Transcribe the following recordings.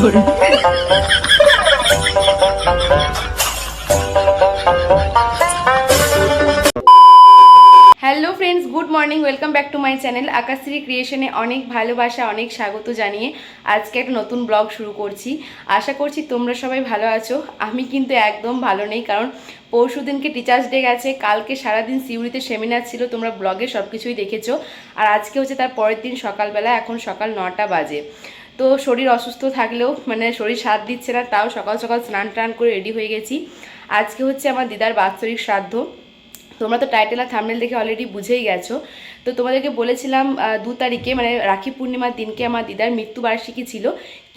Hello friends, good morning, welcome back to my channel Akashshree ক্রিয়েশনে। অনেক ভালোবাসা, অনেক স্বাগত জানিয়ে আজকে একটা নতুন ব্লগ শুরু করছি। আশা করছি তোমরা সবাই ভালো আছো। আমি কিন্তু একদম ভালো নেই, কারণ পরশু দিনকে টিচার্স ডে গেছে, কালকে সারাদিন সিউড়িতে সেমিনার ছিল, তোমরা ব্লগে সব কিছুই দেখেছো। আর আজকে হচ্ছে তার পরের দিন সকালবেলা, এখন সকাল 9টা বাজে। তো শরীর অসুস্থ থাকলেও মানে শরীর সাথ দিচ্ছে না, তাও সকাল সকাল স্নান টান করে রেডি হয়ে গেছি। আজকে হচ্ছে আমার দিদার বাৎসরিক শ্রাদ্ধ। তোমরা তো টাইটেল আর থাম্বনেল দেখে অলরেডি বুঝেই গেছো। তো তোমাদেরকে বলেছিলাম 2 তারিখে মানে রাখি পূর্ণিমার দিনকে আমার দিদার মৃত্যুবার্ষিকী ছিল,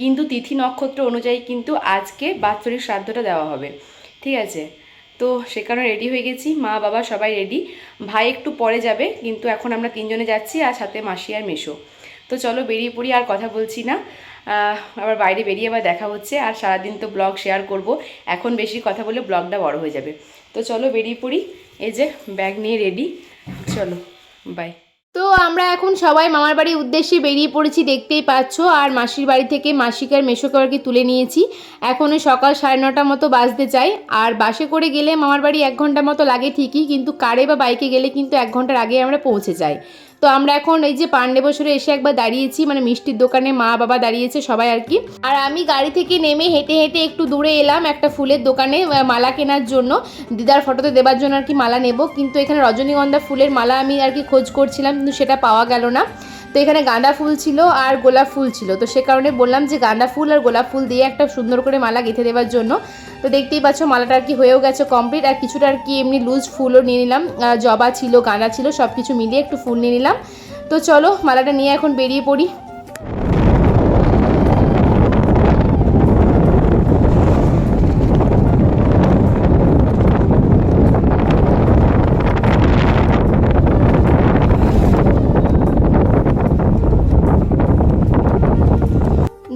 কিন্তু তিথি নক্ষত্র অনুযায়ী কিন্তু আজকে বাৎসরিক শ্রাদ্ধটা দেওয়া হবে, ঠিক আছে? তো সে কারণে রেডি হয়ে গেছি, মা বাবা সবাই রেডি। ভাই একটু পরে যাবে, কিন্তু এখন আমরা 3 জনে যাচ্ছি, আর সাথে মাসি আর মেশো। তো চলো বেরিয়ে পড়ি, আর কথা বলছি না। আবার বাইরে বেরিয়ে আবার দেখা হচ্ছে। আর সারাদিন তো ব্লগ শেয়ার করব, এখন বেশি কথা বলে ব্লগটা বড় হয়ে যাবে। তো চলো বেরিয়ে পড়ি, এই যে ব্যাগ নিয়ে রেডি, চলো বাই। তো আমরা এখন সবাই মামার বাড়ির উদ্দেশ্যে বেরিয়ে পড়েছি, দেখতেই পাচ্ছ। আর মাসির বাড়ি থেকে মাসিকে আর মেশোকে আর কি তুলে নিয়েছি। এখন ওই সকাল 9:30 মতো বাজতে চাই। আর বাসে করে গেলে মামার বাড়ি 1 ঘন্টা মতো লাগে ঠিকই, কিন্তু কারে বা বাইকে গেলে কিন্তু 1 ঘন্টার আগে আমরা পৌঁছে যাই। তো আমরা এখন এই যে পাণ্ডেবসরে এসে একবার দাঁড়িয়েছি, মানে মিষ্টির দোকানে মা বাবা দাঁড়িয়েছে সবাই আর কি। আর আমি গাড়ি থেকে নেমে হেঁটে হেঁটে একটু দূরে এলাম একটা ফুলের দোকানে মালা কেনার জন্য, দিদার ফটোতে দেবার জন্য আর কি মালা নেব। কিন্তু এখানে রজনীগন্ধা ফুলের মালা আমি আর কি খোঁজ করছিলাম, কিন্তু সেটা পাওয়া গেল না। তো এখানে গাঁদা ফুল ছিল আর গোলাপ ফুল ছিল, তো সে কারণে বললাম যে গাঁদা ফুল আর গোলাপ ফুল দিয়ে একটা সুন্দর করে মালা গেঁথে দেওয়ার জন্য। তো দেখতেই পাচ্ছ মালাটা আর কি হয়েও গেছে কমপ্লিট। আর কিছুটা আর কি এমনি লুজ ফুলও নিয়ে নিলাম, জবা ছিল, গাঁদা ছিল, সব কিছু মিলিয়ে একটু ফুল নিয়ে নিলাম। তো চলো মালাটা নিয়ে এখন বেরিয়ে পড়ি।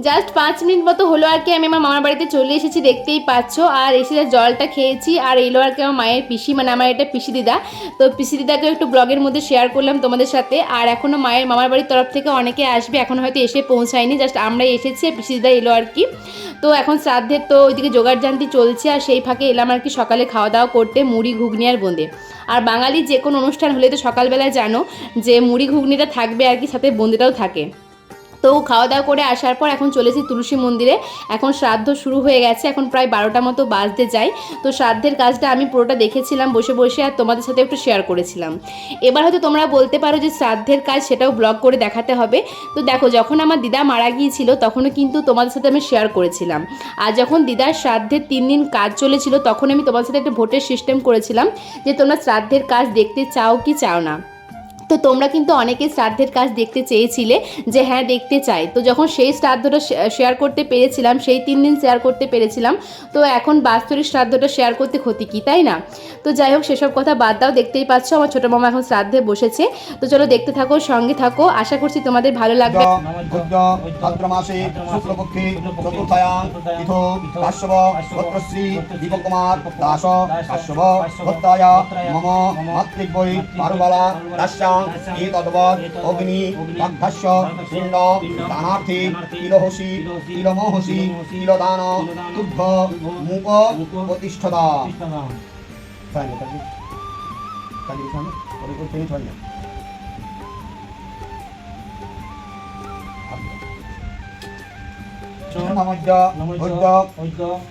জাস্ট 5 মিনিট মতো হলো আর কি আমি আমার মামার বাড়িতে চলে এসেছি, দেখতেই পাচ্ছ। আর এসে যা জলটা খেয়েছি, আর এলো আর কি আমার মায়ের পিসি, মানে আমার এটা পিসি দিদা। তো পিসি দিদাকে একটু ব্লগের মধ্যে শেয়ার করলাম তোমাদের সাথে। আর এখনও মায়ের মামার বাড়ির তরফ থেকে অনেকে আসবে, এখন হয়তো এসে পৌঁছায়নি, জাস্ট আমরাই এসেছি, পিসি দিদা এলো আর কি। তো এখন শ্রাদ্ধের তো ওইদিকে জোগাড়জান্তি চলছে, আর সেই ফাঁকে এলাম আর কি সকালে খাওয়া দাওয়া করতে, মুড়ি ঘুগনি আর বোঁদে। আর বাঙালির যে কোনো অনুষ্ঠান হলে তো সকালবেলায় জানো যে মুড়ি ঘুগনিটা থাকবে আর কি, সাথে বোঁদেটাও থাকে। তো খাওয়া দাওয়া করে আসার পর এখন চলেছি তুলসী মন্দিরে। এখন শ্রাদ্ধ শুরু হয়ে গেছে, এখন প্রায় 12টা মতো বাজতে যায়। তো শ্রাদ্ধের কাজটা আমি পুরোটা দেখেছিলাম বসে বসে, আর তোমাদের সাথে একটু শেয়ার করেছিলাম। এবার হয়তো তোমরা বলতে পারো যে শ্রাদ্ধের কাজ সেটাও ব্লগ করে দেখাতে হবে। তো দেখো, যখন আমার দিদা মারা গিয়েছিল তখনও কিন্তু তোমাদের সাথে আমি শেয়ার করেছিলাম। আর যখন দিদার শ্রাদ্ধের 3 দিন কাজ চলেছিল, তখন আমি তোমাদের সাথে একটা ভোটের সিস্টেম করেছিলাম যে তোমরা শ্রাদ্ধের কাজ দেখতে চাও কি চাও না। তো তোমরা কিন্তু অনেকে শ্রাদ্ধের কাজ দেখতে চেয়েছিলে যে হ্যাঁ দেখতে চাই। তো যখন সেই শ্রাদ্ধটা শেয়ার করতে পেরেছিলাম, সেই 3 দিন শেয়ার করতে পেরেছিলাম, তো এখন বাৎসরিক শ্রাদ্ধটা শেয়ার করতে ক্ষতি কি, তাই না? তো যাই হোক, সেসব কথা বাদ দাও, দেখতেই পাচ্ছ আমার ছোটো মামা এখন শ্রাদ্ধে বসেছে। তো চলো দেখতে থাকো, সঙ্গে থাকো, আশা করছি তোমাদের ভালো লাগবে। অগ্নি ভাষ্য পিণ্ড দানার্থে তিলহসি তিলমহসি তিলদান তুভ্য মূক প্রতিষ্ঠতা।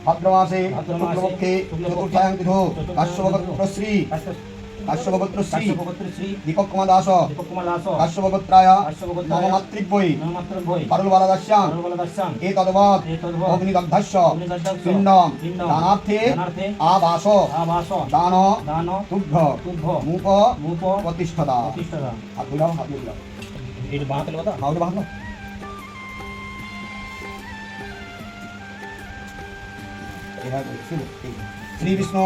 ভাদ্রমাসে শুক্লপক্ষে চতুর্থায়াং তিথৌ কাশ্যপগোত্রশ্রী কাশ্যপগোত্রশ্রী দীপককুমার দাস কাশ্যপগোত্রায় মম মাতৃভ্যৈ পারুলবালাদাস্যাং এতদ্বৎ অগ্নিদগ্ধস্য পিণ্ডম দানার্থে আবাস দান তুভ্য মূক প্রতিষ্ঠতা। হাত দিলাম, হাত দিলাম, এটা বাঁধতে কথা হাওড়ে বাঁধলো। শ্রী বিষ্ণু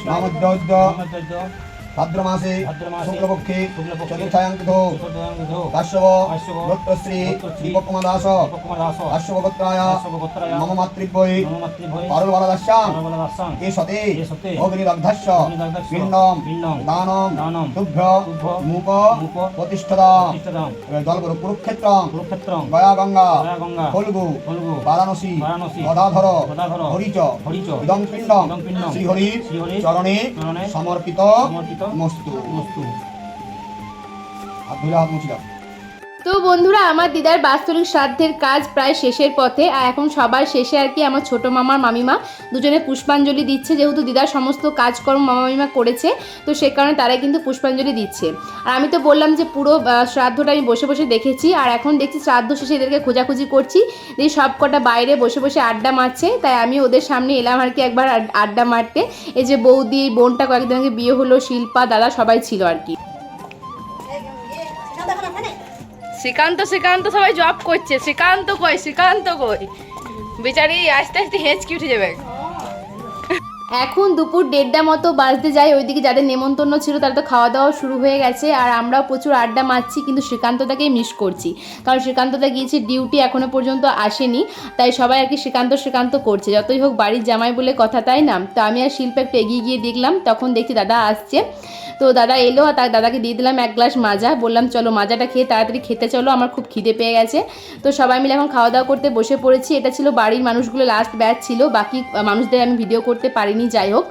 নামোদ্যোজ্য ভাদ্রমাসে শুক্লপক্ষে চতুর্থায়াং তিথৌ কাশ্যপ গোত্রশ্রী দীপকুমার দাস কাশ্যপ গোত্রায় মম মাতৃভ্যৈ পারুলবালাদাস্যাং এ সতে অগ্নিদগ্ধস্য পিণ্ডম দানম তুভ্য মূক প্রতিষ্ঠতা জলগুরু কুরুক্ষেত্রং গয়া গঙ্গা ফল্গু বারাণসী গদাধর হরিচ ইদং পিণ্ডম শ্রীহরির চরণে সমর্পিত মস্তু। হাত ধুলে হাত মুছে দাও। তো বন্ধুরা, আমার দিদার বাৎসরিক শ্রাদ্ধের কাজ প্রায় শেষের পথে, আর এখন সবার শেষে আর কি আমার ছোটো মামার মামিমা দুজনে পুষ্পাঞ্জলি দিচ্ছে। যেহেতু দিদার সমস্ত কাজকর্ম মামা মামিমা করেছে, তো সে কারণে তারাই কিন্তু পুষ্পাঞ্জলি দিচ্ছে। আর আমি তো বললাম যে পুরো শ্রাদ্ধটা আমি বসে বসে দেখেছি, আর এখন দেখছি শ্রাদ্ধ শেষে এদেরকে খোঁজাখুঁজি করছি, যে সব কটা বাইরে বসে বসে আড্ডা মারছে, তাই আমি ওদের সামনে এলাম আর কি একবার আড্ডা মারতে। এই যে বৌদি, বোনটা কয়েকদিন আগে বিয়ে হলো, শিল্পা, দাদা সবাই ছিল আর কি। শ্রীকান্ত সবাই জব করছে। শ্রীকান্ত কই বেচারি আস্তে আস্তে হেঁচকি উঠে যাবে। এখন দুপুর 1:30 মতো বাজতে যায়। ওইদিকে যাদের নেমন্তন্ন ছিল তারা তো খাওয়া দাওয়া শুরু হয়ে গেছে, আর আমরাও প্রচুর আড্ডা মারছি, কিন্তু শ্রীকান্তদাকেই মিস করছি, কারণ শ্রীকান্তদা গিয়েছে ডিউটি, এখনো পর্যন্ত আসেনি, তাই সবাই আর কি শ্রীকান্ত করছে। যতই হোক বাড়ির জামাই বলে কথা, তাই না? তো আমি আর শিল্পা একটু এগিয়ে গিয়ে দেখলাম, তখন দেখছি দাদা আসছে। তো দাদা এলো, আর তার দাদাকে দিয়ে দিলাম 1 গ্লাস মাজা, বললাম চলো মাজাটা খেয়ে তাড়াতাড়ি খেতে চলো, আমার খুব খিদে পেয়ে গেছে। তো সবাই মিলে এখন খাওয়া দাওয়া করতে বসে পড়েছি। এটা ছিল বাড়ির মানুষগুলো লাস্ট ব্যাচ ছিল, বাকি মানুষদের আমি ভিডিও করতে পারিনি, যাই হোক।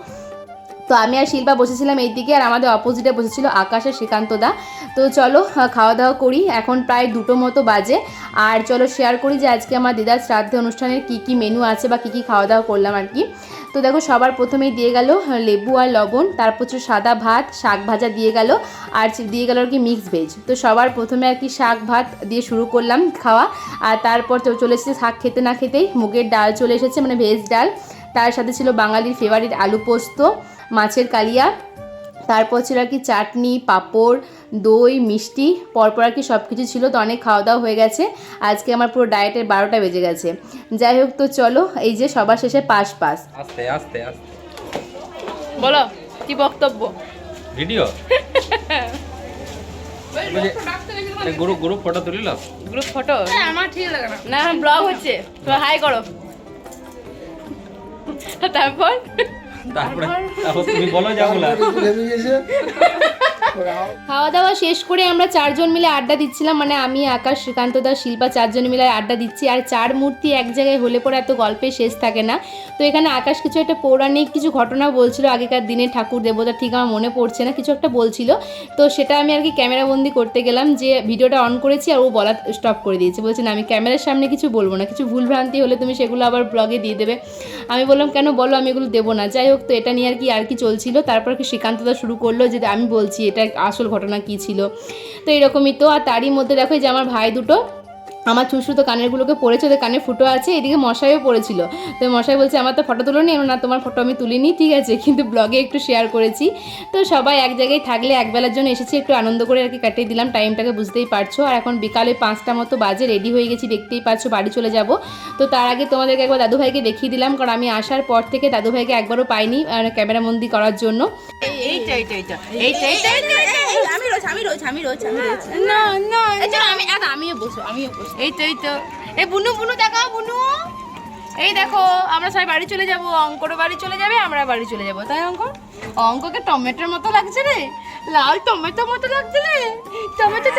তো আমি আর শিল্পা বসেছিলাম এই দিকে, আর আমাদের অপোজিটে বসেছিল আকাশ আর শ্রীকান্তদা। তো চলো খাওয়া দাওয়া করি, এখন প্রায় 2টো মতো বাজে। আর চলো শেয়ার করি যে আজকে আমার দিদার শ্রাদ্ধে অনুষ্ঠানের কী কী মেনু আছে বা কী কী খাওয়া দাওয়া করলাম আর কি। তো দেখো সবার প্রথমেই দিয়ে গেল লেবু আর লবণ, তারপর হচ্ছে সাদা ভাত, শাক ভাজা দিয়ে গেল, আর দিয়ে গেল আর কি মিক্স ভেজ। তো সবার প্রথমে আর কি শাক ভাত দিয়ে শুরু করলাম খাওয়া, আর তারপর চলে এসেছে শাক খেতে না খেতেই মুগের ডাল চলে এসেছে, মানে ভেজ ডাল। তার সাথে ছিল বাঙালির ফেভারিট আলু পোস্ত, মাছের কালিয়া, তারপর ছিল আর কি চাটনি, পাঁপড়, দই, মিষ্টি, পরপর আর কি সব কিছু ছিল। তো অনেক খাওয়া দাওয়া হয়ে গেছে, আজকে আমার পুরো ডায়েটের 12টা বেজে গেছে। যাই হোক, তো চলো এই যে সবার শেষে পাস আস্তে আস্তে আস্তে বলো কি বক্তব্য। ভিডিও গ্রুপ ফটো তুলিল, গ্রুপ ফটো আমার ঠিক লাগে না, না ব্লগ হচ্ছে, তো হাই করো। তারপর তুমি বলো যাগুলা। খাওয়া দাওয়া শেষ করে আমরা 4 জন মিলে আড্ডা দিচ্ছিলাম, মানে আমি, আকাশ, শ্রীকান্তদা, শিল্পা 4 জন মিলে আড্ডা দিচ্ছি। আর 4 মূর্তি এক জায়গায় হলে পরে এত গল্পে শেষ থাকে না। তো এখানে আকাশ কিছু একটা পৌরাণিক কিছু ঘটনা বলছিল, আগেকার দিনে ঠাকুর দেবতা, ঠিক আমার মনে পড়ছে না, কিছু একটা বলছিল। তো সেটা আমি আর কি ক্যামেরাবন্দি করতে গেলাম, যে ভিডিওটা অন করেছি আর ও বলা স্টপ করে দিয়েছে, বলছে না আমি ক্যামেরার সামনে কিছু বলবো না, কিছু ভুলভ্রান্তি হলে তুমি সেগুলো আবার ব্লগে দিয়ে দেবে। আমি বললাম কেন, বলো, আমি এগুলো দেবো না। যাই হোক, তো এটা নিয়ে আর কি চলছিল। তারপর কি শ্রীকান্তদা শুরু করলো যে আমি বলছি এটা আসল ঘটনা কী ছিল। তো এরকমই তো। আর তারই মধ্যে দেখো যে আমার ভাই দুটো আমার তো কানেরগুলোকে পড়েছে, ওদের কানে ফুটো আছে, এদিকে মশাইও পড়েছিল। তো মশাই বলছে আমার তো ফটো তুলো নি, না তোমার ফটো আমি তুলিনি, ঠিক আছে, কিন্তু ব্লগে একটু শেয়ার করেছি। তো সবাই এক জায়গায় থাকলে একবেলার জন্য এসেছি, একটু আনন্দ করে আর কি কাটিয়ে দিলাম টাইমটাকে, বুঝতেই পারছো। আর এখন বিকালে 5টা মতো বাজে, রেডি হয়ে গেছি, দেখতেই পাচ্ছ, বাড়ি চলে যাব। তো তার আগে তোমাদেরকে একবার দাদুভাইকে দেখিয়ে দিলাম, কারণ আমি আসার পর থেকে দাদুভাইকে একবারও পাইনি ক্যামেরাবন্দি করার জন্য। এই তো এই বুনু দেখাও, বুনু এই দেখো, আমরা সবাই বাড়ি চলে যাব, অঙ্কর বাড়ি চলে যাবে, আমরা বাড়ি চলে যাব, তাই অঙ্ককে টমেটোর মতো লাগছে রে, লাল টমেটোর মতো লাগছে রে, টমেটো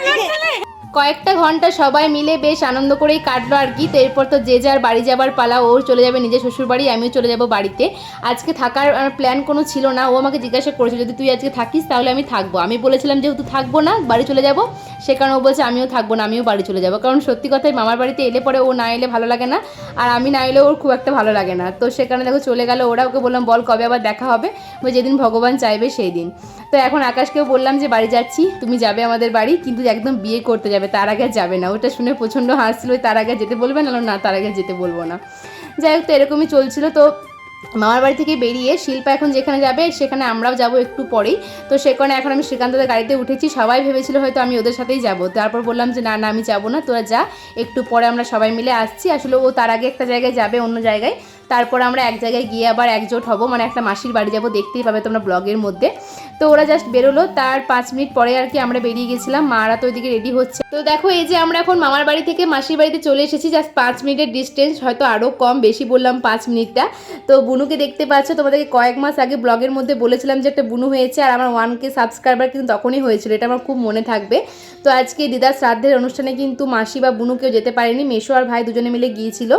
লাগছে রে। কয়েকটা ঘন্টা সবাই মিলে বেশ আনন্দ করেই কাটলো আর কি। তো এরপর তো যে যার বাড়ি যাবার পালা, ওর চলে যাবে নিজের শ্বশুর বাড়ি, আমিও চলে যাব বাড়িতে। আজকে থাকার প্ল্যান কোনো ছিল না, ও আমাকে জিজ্ঞাসা করেছিল যদি তুই আজকে থাকিস তাহলে আমি থাকবো। আমি বলেছিলাম যেহেতু থাকবো না, বাড়ি চলে যাব, সে কারণে ও বলছে আমিও থাকবো না, আমিও বাড়ি চলে যাবো। কারণ সত্যি কথাই মামার বাড়িতে এলে পরে ও না এলে ভালো লাগে না, আর আমি না এলে ওর খুব একটা ভালো লাগে না। তো সে কারণে দেখো চলে গেল ওরা। ওকে বললাম বল কবে আবার দেখা হবে, ওই যেদিন ভগবান চাইবে সেই দিন। তো এখন আকাশকেও বললাম যে বাড়ি যাচ্ছি, তুমি যাবে আমাদের বাড়ি, কিন্তু একদম বিয়ে করতে যাবে, তার আগে যাবে না। ওটা শুনে প্রচণ্ড হাসছিল, তার আগে যেতে বলবে না, তার আগে যেতে বলবো না। যাই হোক, তো এরকমই চলছিল। তো মামার বাড়ি থেকে বেরিয়ে শিল্পা এখন যেখানে যাবে সেখানে আমরাও যাব একটু পরেই। তো সেখানে এখন আমি শ্রীকান্তদের গাড়িতে উঠেছি, সবাই ভেবেছিল হয়তো আমি ওদের সাথেই যাব। তারপর বললাম যে না আমি যাব না, তোরা যা, একটু পরে আমরা সবাই মিলে আসছি। আসলে ও তার আগে একটা জায়গায় যাবে, অন্য জায়গায়। তারপর আমরা এক জায়গায় গিয়ে আবার একজোট হব, মানে একটা মাসির বাড়ি যাব, দেখতেই পাবে তোমরা ব্লগের মধ্যে। তো ওরা জাস্ট বেরোলো, তার 5 মিনিট পরে আর কি আমরা বেরিয়ে গেছিলাম। মারা তো ওইদিকে রেডি হচ্ছে। তো দেখো এই যে আমরা এখন মামার বাড়ি থেকে মাসির বাড়িতে চলে এসেছি, জাস্ট 5 মিনিটের ডিস্টেন্স, হয়তো আরও কম, বেশি বললাম 5 মিনিটটা। তো বুনুকে দেখতে পাচ্ছ, তোমাদেরকে কয়েক মাস আগে ব্লগের মধ্যে বলেছিলাম যে একটা বুনু হয়েছে, আর আমার 1K সাবস্ক্রাইবার কিন্তু তখনই হয়েছিল, এটা আমার খুব মনে থাকবে। তো আজকে দিদার শ্রাদ্ধের অনুষ্ঠানে কিন্তু মাসি বা বুনু কেউ যেতে পারেনি, মেশো আর ভাই দুজনে মিলে গিয়েছিল।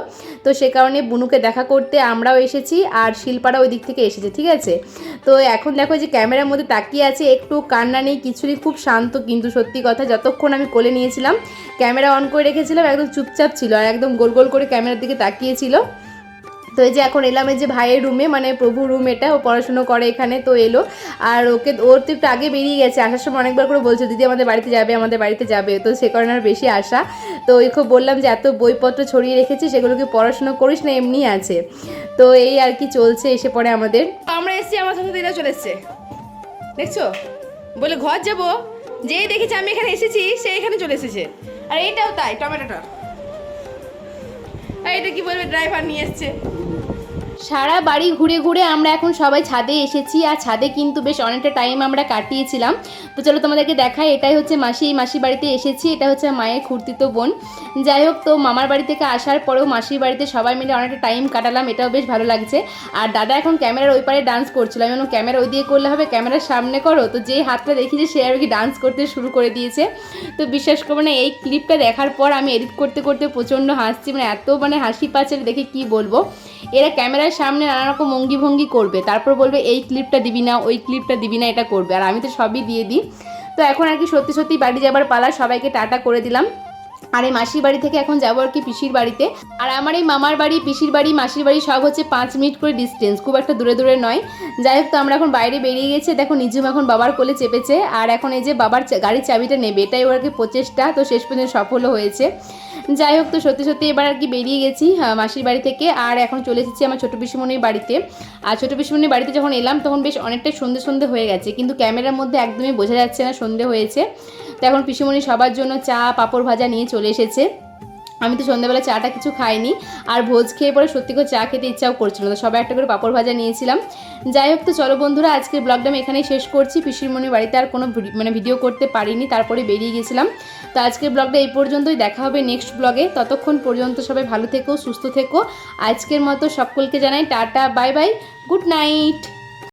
তো সে কারণে বুনুকে দেখা করতে আমরাও এসেছি, আর শিল্পারা ওই দিক থেকে এসেছে, ঠিক আছে। তো এখন দেখো যে ক্যামেরার মধ্যে তাকিয়ে আছে, একটু কান্না নেই, কিছুরই, খুব শান্ত। কিন্তু সত্যি কথা, যতক্ষণ আমি কোলে নিয়েছিলাম, ক্যামেরা অন করে রেখেছিলাম, একদম চুপচাপ ছিল আর একদম গোল গোল করে ক্যামেরার দিকে তাকিয়েছিল। তো এই যে এখন এলাম এই যে ভাইয়ের রুমে, মানে প্রভু রুম এটা, ও পড়াশুনো করে এখানে। তো এলো, আর ওর তো একটু আগে বেরিয়ে গেছে, আসার সময় অনেকবার করে বলছে দিদি আমাদের বাড়িতে যাবে, আমাদের বাড়িতে যাবে। তো সে কারণে আর বেশি আসা। তো ওই খুব বললাম যে এত বইপত্র ছড়িয়ে রেখেছি, সেগুলোকে পড়াশুনো করিস না, এমনি আছে। তো এই আর কি চলছে, এসে পড়ে আমাদের। আমরা এসেছি, আমার সাথে দিদা চলে এসছে, দেখছো, বলে ঘর যাবো, যেই দেখেছি আমি এখানে এসেছি সে এখানে চলে এসেছে। আর এইটাও তাই, টমেটোটা, আর এটা কি বলবে, ড্রাইভার নিয়ে এসছে। সারা বাড়ি ঘুরে ঘুরে আমরা এখন সবাই ছাদে এসেছি, আর ছাদে কিন্তু বেশ অনেকটা টাইম আমরা কাটিয়েছিলাম। তো চলো তোমাদেরকে দেখাই, এটাই হচ্ছে মাসি, এই মাসির বাড়িতে এসেছি, এটা হচ্ছে মায়ের খুড়তুতো বোন। যাই হোক, তো মামার বাড়ি থেকে আসার পরেও মাসির বাড়িতে সবাই মিলে অনেকটা টাইম কাটালাম, এটাও বেশ ভালো লাগছে। আর দাদা এখন ক্যামেরার ওই পারে ডান্স করছিল, আমি বললাম ক্যামেরা ওই দিয়ে করলে হবে, ক্যামেরার সামনে করো। তো যে হাতটা দেখিয়েছে সে আর কি ডান্স করতে শুরু করে দিয়েছে। তো বিশ্বাস করবো না, এই ক্লিপটা দেখার পর আমি এডিট করতে করতে প্রচণ্ড হাসছি, মানে এত মানে হাসি পাচ্ছে দেখে কি বলবো। এরা ক্যামেরার সামনে নানা রকম অঙ্গি ভঙ্গি করবে, তারপর বলবে এই ক্লিপটা দিবি না, ওই ক্লিপটা দিবি না, এটা করবে, আর আমি তো সবই দিয়ে দিই। তো এখন আর কি সত্যি সত্যি বাড়ি যাবার পালা, সবাইকে টাটা করে দিলাম। আর এই মাসির বাড়ি থেকে এখন যাবো আর কি পিসির বাড়িতে। আর আমার এই মামার বাড়ি, পিসির বাড়ি, মাসির বাড়ি সব হচ্ছে 5 মিনিট করে ডিস্টেন্স, খুব একটা দূরে দূরে নয়। যাই হোক, তো আমরা এখন বাইরে বেরিয়ে গেছি, দেখো নিজুম এখন বাবার কোলে চেপেছে, আর এখন এই যে বাবার গাড়ির চাবিটা নেবে, এটাই ওর আর কি প্রচেষ্টা। তো শেষ পর্যন্ত সফলও হয়েছে। যাই হোক, তো সত্যি সত্যি এবার আর কি বেরিয়ে গেছি মাসির বাড়ি থেকে, আর এখন চলে এসেছি আমার ছোটো পিসিমণির বাড়িতে। আর ছোটো পিসিমণির বাড়িতে যখন এলাম তখন বেশ অনেকটাই সন্ধে সন্ধে হয়ে গেছে, কিন্তু ক্যামেরার মধ্যে একদমই বোঝা যাচ্ছে না সন্ধে হয়েছে। তো এখন পিসিমণি সবার জন্য চা পাঁপড় ভাজা নিয়ে চলে এসেছে। আমি তো সন্ধ্যাবেলা চাটা কিছু খাইনি, আর ভোজ খেয়ে পরে সত্যি করে চা খেতে ইচ্ছাও করছিল না, সবাই একটা করে পাঁপড় ভাজা নিয়েছিলাম। যাই হোক, তো চলো বন্ধুরা, আজকের ব্লগটা আমি এখানেই শেষ করছি। পিসিমণির বাড়িতে আর কোনো ভিডিও করতে পারিনি, তারপরে বেরিয়ে গেছিলাম। তো আজকের ব্লগটা এই পর্যন্তই, দেখা হবে নেক্সট ব্লগে। ততক্ষণ পর্যন্ত সবাই ভালো থেকো, সুস্থ থেকো। আজকের মতো সকলকে জানাই tata, bye bye, good night.